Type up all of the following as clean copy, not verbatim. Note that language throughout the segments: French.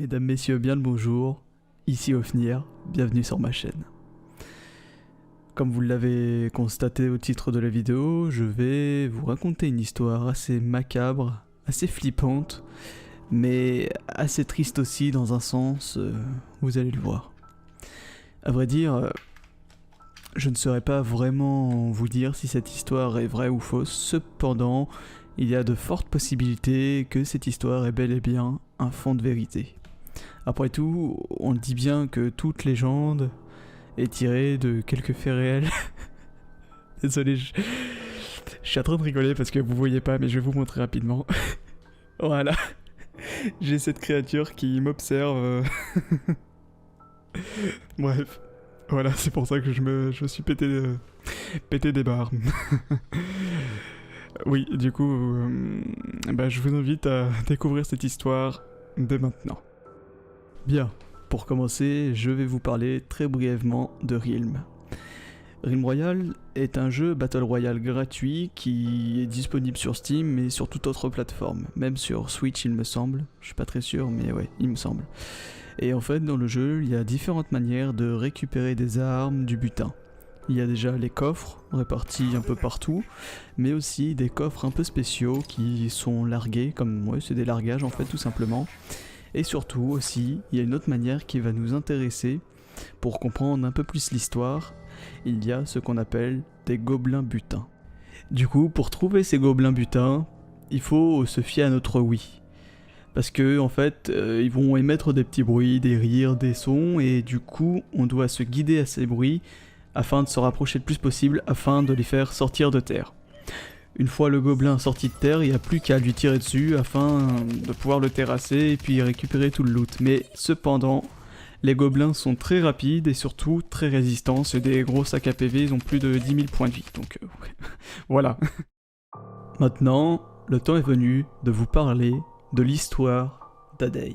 Mesdames, messieurs, bien le bonjour, ici Ofnir, bienvenue sur ma chaîne. Comme vous l'avez constaté au titre de la vidéo, je vais vous raconter une histoire assez macabre, assez flippante, mais assez triste aussi dans un sens, vous allez le voir. À vrai dire, je ne saurais pas vraiment vous dire si cette histoire est vraie ou fausse, cependant, il y a de fortes possibilités que cette histoire est bel et bien un fond de vérité. Après tout, on dit bien que toute légende est tirée de quelques faits réels. Désolé, je suis en train de rigoler parce que vous voyez pas, mais je vais vous montrer rapidement. Voilà, j'ai cette créature qui m'observe. Bref, voilà, c'est pour ça que je me suis pété des barres. Oui, du coup, je vous invite à découvrir cette histoire dès maintenant. Bien, pour commencer, je vais vous parler très brièvement de Realm. Realm Royale est un jeu Battle Royale gratuit qui est disponible sur Steam et sur toute autre plateforme, même sur Switch il me semble, je suis pas très sûr mais ouais, il me semble. Et en fait dans le jeu, il y a différentes manières de récupérer des armes, du butin. Il y a déjà les coffres répartis un peu partout, mais aussi des coffres un peu spéciaux qui sont largués, comme ouais, c'est des largages en fait tout simplement. Et surtout aussi, il y a une autre manière qui va nous intéresser pour comprendre un peu plus l'histoire. Il y a ce qu'on appelle des gobelins butins. Du coup, pour trouver ces gobelins butins, il faut se fier à notre ouïe. Parce que en fait, ils vont émettre des petits bruits, des rires, des sons, et du coup, on doit se guider à ces bruits afin de se rapprocher le plus possible afin de les faire sortir de terre. Une fois le gobelin sorti de terre, il n'y a plus qu'à lui tirer dessus afin de pouvoir le terrasser et puis récupérer tout le loot. Mais cependant, les gobelins sont très rapides et surtout très résistants. C'est des gros sacs à PV, ils ont plus de 10 000 points de vie. Donc voilà. Maintenant, le temps est venu de vous parler de l'histoire d'Adei.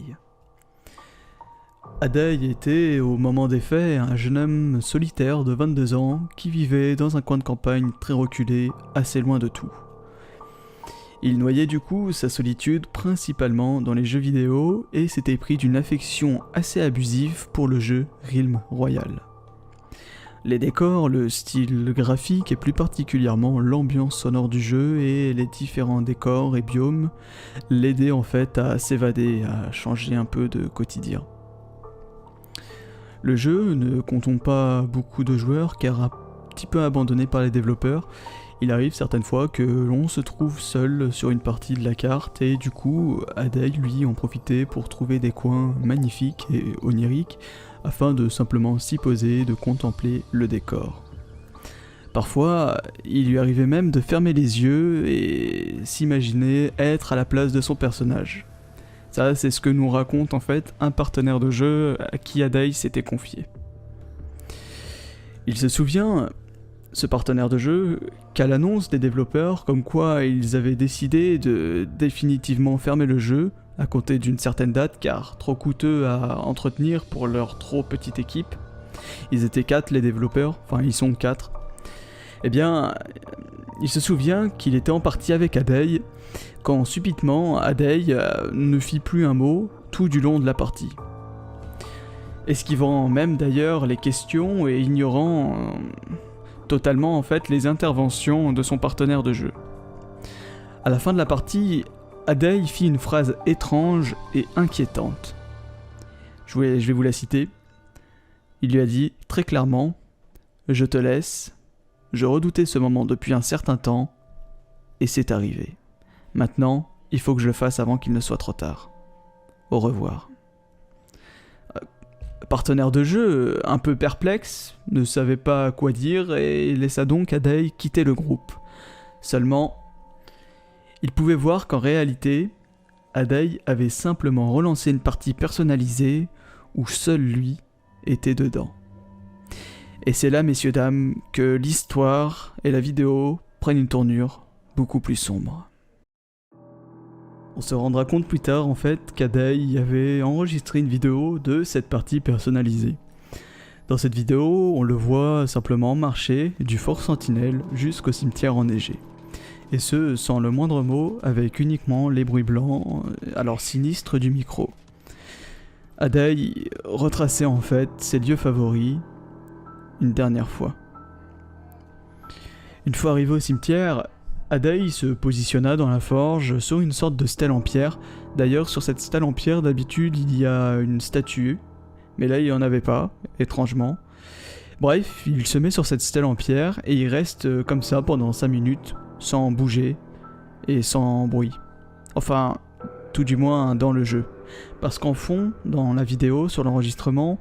Adei était, au moment des faits, un jeune homme solitaire de 22 ans qui vivait dans un coin de campagne très reculé, assez loin de tout. Il noyait du coup sa solitude principalement dans les jeux vidéo et s'était pris d'une affection assez abusive pour le jeu Realm Royale. Les décors, le style graphique et plus particulièrement l'ambiance sonore du jeu et les différents décors et biomes l'aidaient en fait à s'évader, à changer un peu de quotidien. Le jeu ne compte pas beaucoup de joueurs car un petit peu abandonné par les développeurs. Il arrive certaines fois que l'on se trouve seul sur une partie de la carte et du coup Adei lui en profitait pour trouver des coins magnifiques et oniriques afin de simplement s'y poser, de contempler le décor. Parfois, il lui arrivait même de fermer les yeux et s'imaginer être à la place de son personnage. Ça, c'est ce que nous raconte en fait un partenaire de jeu à qui Adei s'était confié. Il se souvient, ce partenaire de jeu, qu'à l'annonce des développeurs comme quoi ils avaient décidé de définitivement fermer le jeu à compter d'une certaine date car trop coûteux à entretenir pour leur trop petite équipe. Ils étaient 4 les développeurs, enfin ils sont 4. Eh bien, il se souvient qu'il était en partie avec Adei quand subitement Adei ne fit plus un mot tout du long de la partie. Esquivant même d'ailleurs les questions et ignorant totalement en fait les interventions de son partenaire de jeu. À la fin de la partie, Adei fit une phrase étrange et inquiétante. Je vais vous la citer. Il lui a dit très clairement « Je te laisse, je redoutais ce moment depuis un certain temps, et c'est arrivé. Maintenant, il faut que je le fasse avant qu'il ne soit trop tard. Au revoir. » Partenaire de jeu, un peu perplexe, ne savait pas quoi dire et laissa donc Adei quitter le groupe. Seulement, il pouvait voir qu'en réalité, Adei avait simplement relancé une partie personnalisée où seul lui était dedans. Et c'est là, messieurs dames, que l'histoire et la vidéo prennent une tournure beaucoup plus sombre. On se rendra compte plus tard en fait qu'Adei avait enregistré une vidéo de cette partie personnalisée. Dans cette vidéo, on le voit simplement marcher du Fort Sentinelle jusqu'au cimetière enneigé. Et ce, sans le moindre mot, avec uniquement les bruits blancs, alors sinistres du micro. Adai retraçait en fait ses lieux favoris une dernière fois. Une fois arrivé au cimetière, Adai se positionna dans la forge sur une sorte de stèle en pierre. D'ailleurs, sur cette stèle en pierre, d'habitude, il y a une statue, mais là, il n'y en avait pas, étrangement. Bref, il se met sur cette stèle en pierre et il reste comme ça pendant 5 minutes, sans bouger et sans bruit. Enfin, tout du moins dans le jeu. Parce qu'en fond, dans la vidéo, sur l'enregistrement,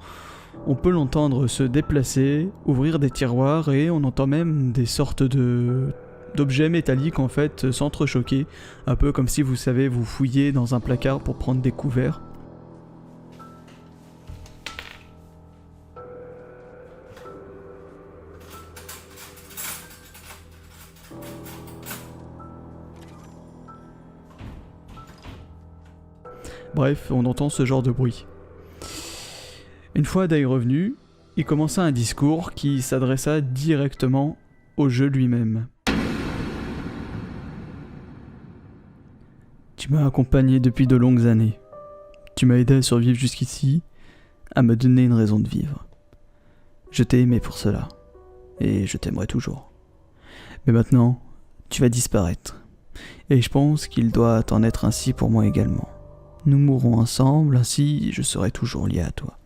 on peut l'entendre se déplacer, ouvrir des tiroirs et on entend même des sortes d'objets métalliques en fait s'entrechoquer, un peu comme si vous savez vous fouillez dans un placard pour prendre des couverts. Bref, on entend ce genre de bruit. Une fois Adai revenu, il commença un discours qui s'adressa directement au jeu lui-même. Tu m'as accompagné depuis de longues années. Tu m'as aidé à survivre jusqu'ici, à me donner une raison de vivre. Je t'ai aimé pour cela, et je t'aimerai toujours. Mais maintenant, tu vas disparaître, et je pense qu'il doit en être ainsi pour moi également. Nous mourrons ensemble, ainsi je serai toujours lié à toi.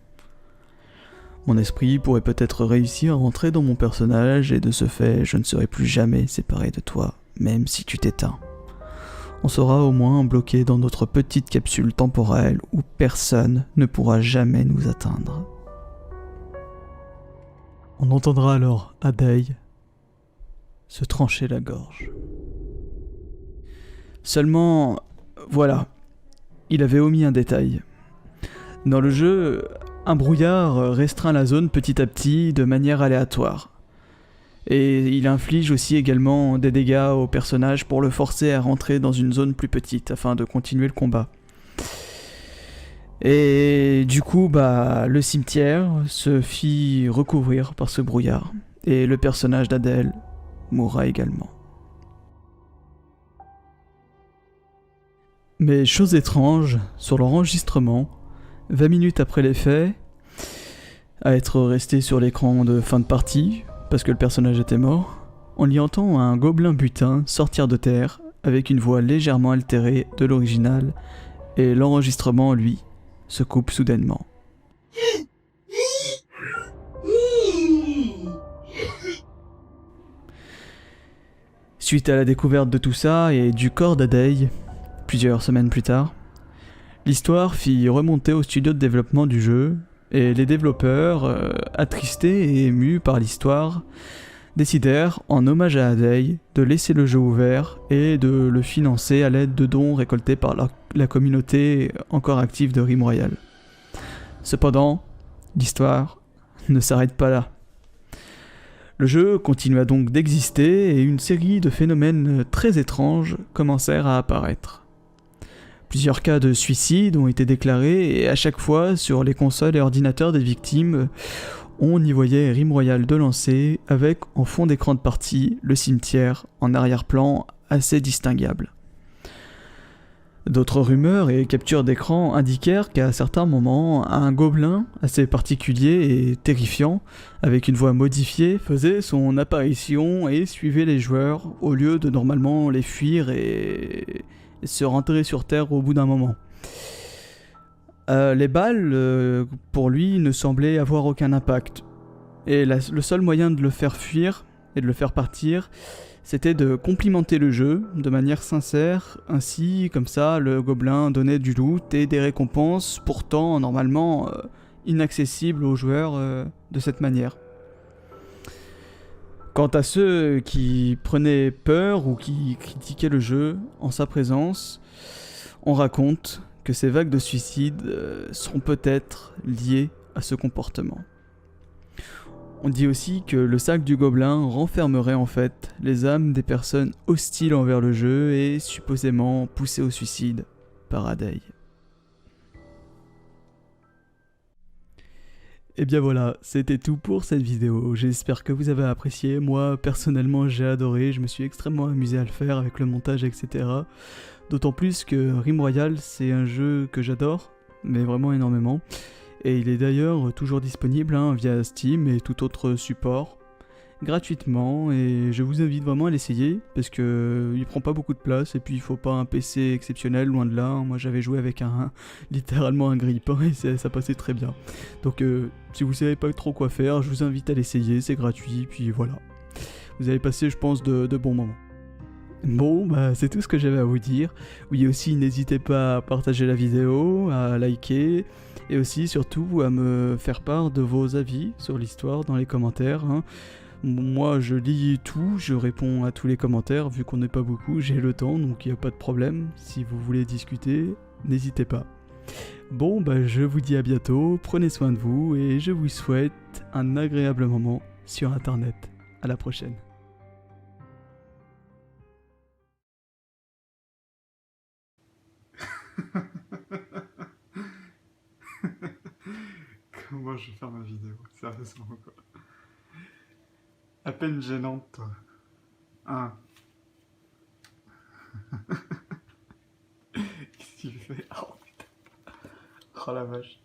Mon esprit pourrait peut-être réussir à rentrer dans mon personnage et de ce fait, je ne serai plus jamais séparé de toi, même si tu t'éteins. On sera au moins bloqué dans notre petite capsule temporelle où personne ne pourra jamais nous atteindre. On entendra alors Adai se trancher la gorge. Seulement, voilà, il avait omis un détail. Dans le jeu, un brouillard restreint la zone petit à petit de manière aléatoire. Et il inflige aussi également des dégâts au personnage pour le forcer à rentrer dans une zone plus petite afin de continuer le combat. Et du coup, le cimetière se fit recouvrir par ce brouillard. Et le personnage d'Adel mourra également. Mais chose étrange, sur l'enregistrement, 20 minutes après les faits, à être resté sur l'écran de fin de partie, parce que le personnage était mort, on y entend un gobelin butin sortir de terre avec une voix légèrement altérée de l'original, et l'enregistrement, lui, se coupe soudainement. Suite à la découverte de tout ça et du corps d'Adai, plusieurs semaines plus tard, l'histoire fit remonter au studio de développement du jeu, et les développeurs, attristés et émus par l'histoire, décidèrent, en hommage à Adai, de laisser le jeu ouvert et de le financer à l'aide de dons récoltés par la communauté encore active de Rim-Royal. Cependant, l'histoire ne s'arrête pas là. Le jeu continua donc d'exister et une série de phénomènes très étranges commencèrent à apparaître. Plusieurs cas de suicide ont été déclarés et à chaque fois, sur les consoles et ordinateurs des victimes, on y voyait Rim-Royal de lancer avec en fond d'écran de partie le cimetière en arrière-plan assez distinguable. D'autres rumeurs et captures d'écran indiquèrent qu'à certains moments, un gobelin assez particulier et terrifiant, avec une voix modifiée, faisait son apparition et suivait les joueurs au lieu de normalement les fuir et se renterrer sur terre au bout d'un moment. Les balles, pour lui, ne semblaient avoir aucun impact. Et le seul moyen de le faire fuir et de le faire partir, c'était de complimenter le jeu de manière sincère. Ainsi, comme ça, le gobelin donnait du loot et des récompenses, pourtant normalement inaccessibles aux joueurs de cette manière. Quant à ceux qui prenaient peur ou qui critiquaient le jeu en sa présence, on raconte que ces vagues de suicides sont peut-être liées à ce comportement. On dit aussi que le sac du gobelin renfermerait en fait les âmes des personnes hostiles envers le jeu et supposément poussées au suicide par Adai. Et bien voilà, c'était tout pour cette vidéo, j'espère que vous avez apprécié. Moi personnellement j'ai adoré, je me suis extrêmement amusé à le faire avec le montage etc. D'autant plus que Rim-Royal c'est un jeu que j'adore, mais vraiment énormément. Et il est d'ailleurs toujours disponible via Steam et tout autre support, gratuitement, et je vous invite vraiment à l'essayer, parce que il prend pas beaucoup de place, et puis il faut pas un PC exceptionnel, loin de là. Moi j'avais joué avec littéralement un grille-pain, et ça passait très bien. Donc si vous savez pas trop quoi faire, je vous invite à l'essayer, c'est gratuit, puis voilà. Vous allez passer, je pense, de bons moments. Bon, bah c'est tout ce que j'avais à vous dire. Oui, aussi n'hésitez pas à partager la vidéo, à liker, et aussi surtout à me faire part de vos avis sur l'histoire dans les commentaires. Moi je lis tout, je réponds à tous les commentaires, vu qu'on n'est pas beaucoup, j'ai le temps, donc il n'y a pas de problème. Si vous voulez discuter, n'hésitez pas. Bon, bah je vous dis à bientôt, prenez soin de vous, et je vous souhaite un agréable moment sur internet. À la prochaine. Comment je vais faire ma vidéo? Sérieusement, quoi. À peine gênante, toi. Hein. Qu'est-ce que tu fais? Oh putain. Oh la vache.